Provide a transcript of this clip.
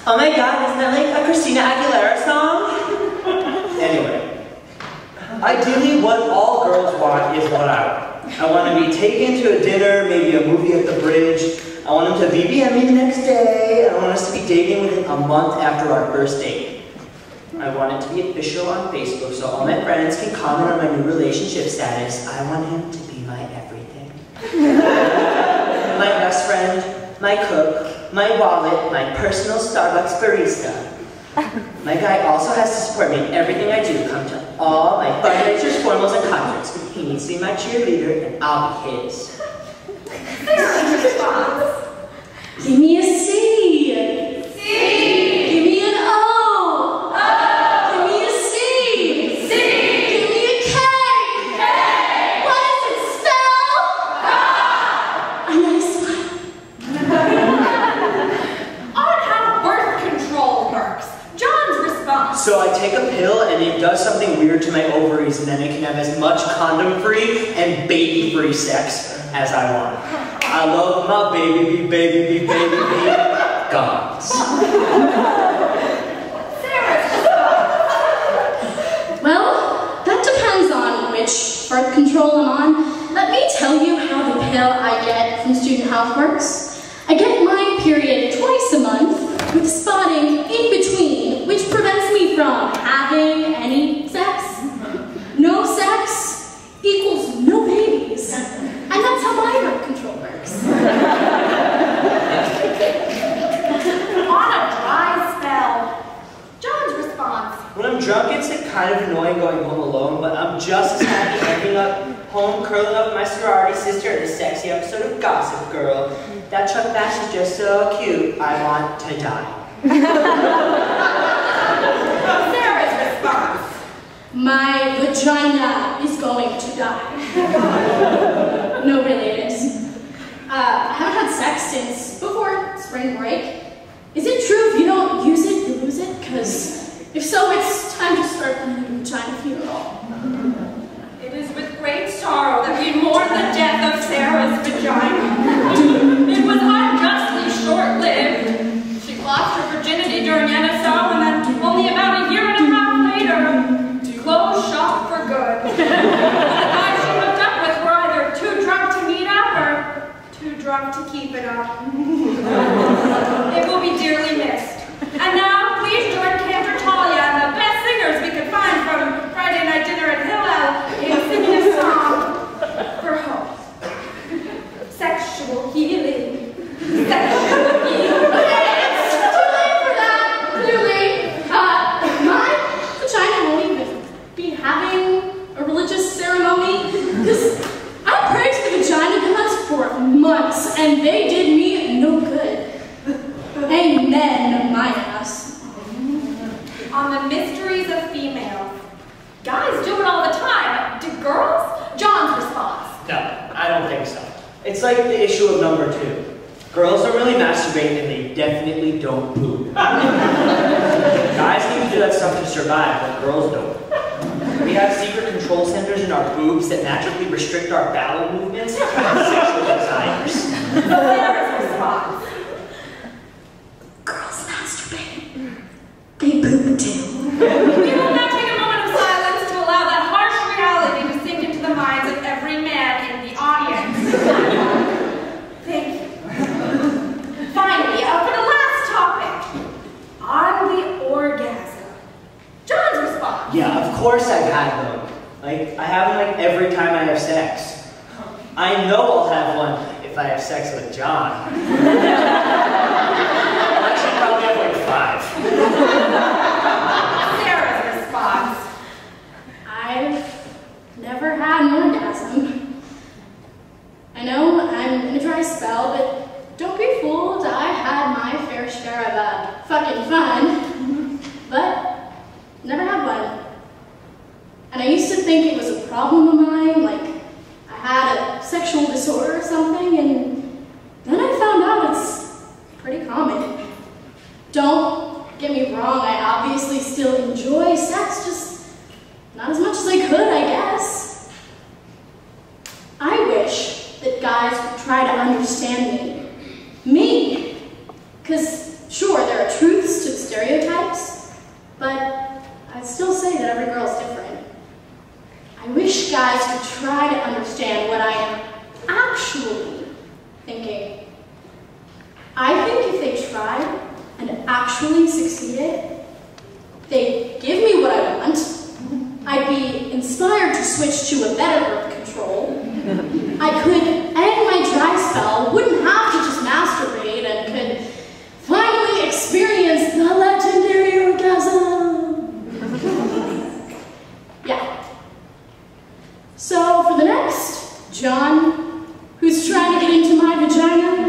Oh my god, isn't that like a Christina Aguilera song? Anyway, ideally what all girls want is what I want. I want to be taken to a dinner, maybe a movie at the bridge. I want him to BBM me the next day. I want us to be dating within a month after our first date. I want it to be official on Facebook so all my friends can comment on my new relationship status. I want him to be my everything. My best friend, my cook, my wallet, my personal Starbucks barista. My guy also has to support me in everything I do. Come to all my fundraisers, formals, and concerts. He needs to be my cheerleader, and I'll be his. Give me a C. C. Give me an O. O. Give me a C. C. Give me a K. K. What does it spell? God. A nice one. On how birth control works. John's response. So I take a pill and it does something weird to my ovaries, and then I can have as much condom-free and baby-free sex as I want. I love my baby, baby, gods. Well, that depends on which birth control I'm on. Let me tell you how the pill I get from Student Health works. I get my period twice a month with spotting in between, which prevents me from having any sex. No sex equals no babies. And that's how my birth control works. On a dry spell. John's response. When I'm drunk, it's kind of annoying going home alone, but I'm just as happy ending up home curling up with my sorority sister in a sexy episode of Gossip Girl. That Chuck Bass is just so cute, I want to die. Sarah's response. My vagina is going to die. No, really it is. I haven't had sex since before spring break. Is it true if you don't use it, you lose it? Because if so, it's time to start a new vagina funeral. It is with great sorrow that we mourn the death of Sarah's vagina. It was unjustly short-lived. She lost her virginity during NSO, and then only about a year and a half later, closed shop for good. The guys she hooked up with were either too drunk to meet up or too drunk to keep it up. It will be dearly missed. And now, please join Cantor Talia and the best singers we could find from Friday Night Dinner at Hillel in singing a song for hope. Sexual healing. Sexual healing. It's too late for that, clearly. My vagina won't even be having a religious ceremony, because I prayed to the vagina gods for months, and they did me no good. Amen, my ass. On the mysteries of females. Guys do it all the time. Do girls? John's response. No, I don't think so. It's like the issue of number 2. Girls don't really masturbate and they definitely don't poop. Guys need to do that stuff to survive, but girls don't. We have secret control centers in our boobs that magically restrict our bowel movements to sexual desires. Sarah's response. Girls masturbate. They poop too. We will now take a moment of silence to allow that harsh reality to sink into the minds of every man in the audience. Thank you. Finally, for the last topic, on the orgasm. John's response. Yeah, of course I've had them. Like, I have them like every time I have sex. I know I'll have one if I have sex with John. Actually, probably have like 5. Sarah's response. I've never had an orgasm. I know I'm in a dry spell, but don't be fooled. I had my fair share of fucking fun, but never had one. And I used to think it was a problem of mine, like I had a sexual disorder or something, and then I found out it's pretty common. Don't get me wrong, I obviously still enjoy sex, just not as much as I could, I guess. I wish that guys would try to understand me. Because sure, there are truths guys to try to understand what I am actually thinking. I think if they tried and actually succeeded, they'd give me what I want. I'd be inspired to switch to a better birth control. I could end my dry spell, wouldn't have to just masturbate, and could finally experience the legendary orgasm. Yeah. So for the next John, who's trying to get into my vagina,